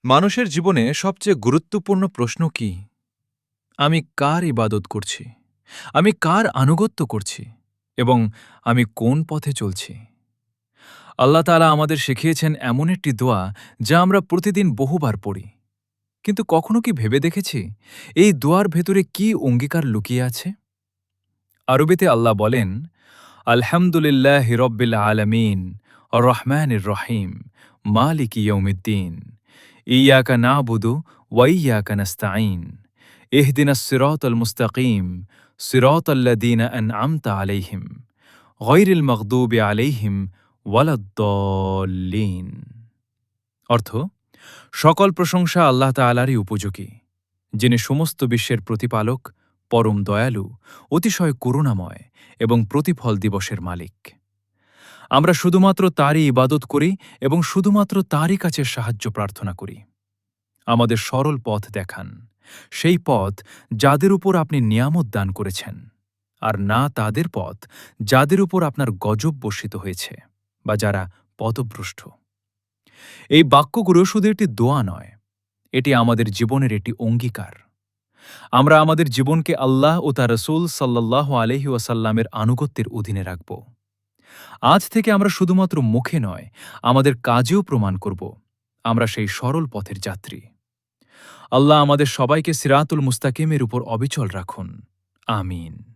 মানুষের জীবনে সবচেয়ে গুরুত্বপূর্ণ প্রশ্ন কি? আমি কার ইবাদত করছি? আমি কার আনুগত্য করছি? এবং আমি কোন পথে চলছি? আল্লাহ তাআলা আমাদের শিখিয়েছেন এমন একটি দোয়া যা আমরা প্রতিদিন বহুবার পড়ি। কিন্তু কখনো কি ভেবে দেখেছি এই দোয়ার ভেতরে কি অঙ্গীকার লুকিয়ে আছে? আরবিতে আল্লাহ বলেন, আলহামদুলিল্লাহি রব্বিল আলামিন আর রহমানির রহিম মালিকি ইয়াউমিদ্দিন ইয়াকা নাবুদু ওয়া ইয়াকা নাস্তাঈন ইহদিনাস সিরাতাল মুস্তাকিম সিরাতাল্লাযীনা আন'আমতা আলাইহিম গায়রিল মাগদুবি আলাইহিম ওয়ালাদ-দাল্লিন। অর্থ, সকল প্রশংসা আল্লাহ তাআলারই উপযোগী, যিনি সমস্ত বিশ্বের প্রতিপালক, পরম দয়ালু, অতিশয় করুণাময় এবং প্রতিফল দিবসের মালিক। আমরা শুধুমাত্র তারই ইবাদত করি এবং শুধুমাত্র তারই কাছে সাহায্য প্রার্থনা করি। আমাদের সরল পথ দেখান, সেই পথ যাদের উপর আপনি নিয়ামত দান করেছেন, আর না তাদের পথ যাদের উপর আপনার গজব বর্ষিত হয়েছে বা যারা পথভ্রষ্ট। এই বাক্যগুলো শুধু একটি দোয়া নয়, এটি আমাদের জীবনের একটি অঙ্গীকার। আমরা আমাদের জীবনকে আল্লাহ ও তার রাসূল সাল্লাল্লাহু আলাইহি ওয়াসাল্লামের আনুগত্যের অধীনে রাখব। আজ থেকে আমরা শুধুমাত্র মুখে নয়, আমাদের কাজেও প্রমাণ করব আমরা সেই সরল পথের যাত্রী। আল্লাহ আমাদের সবাইকে সিরাতুল মুস্তাকিমের উপর অবিচল রাখুন। আমিন।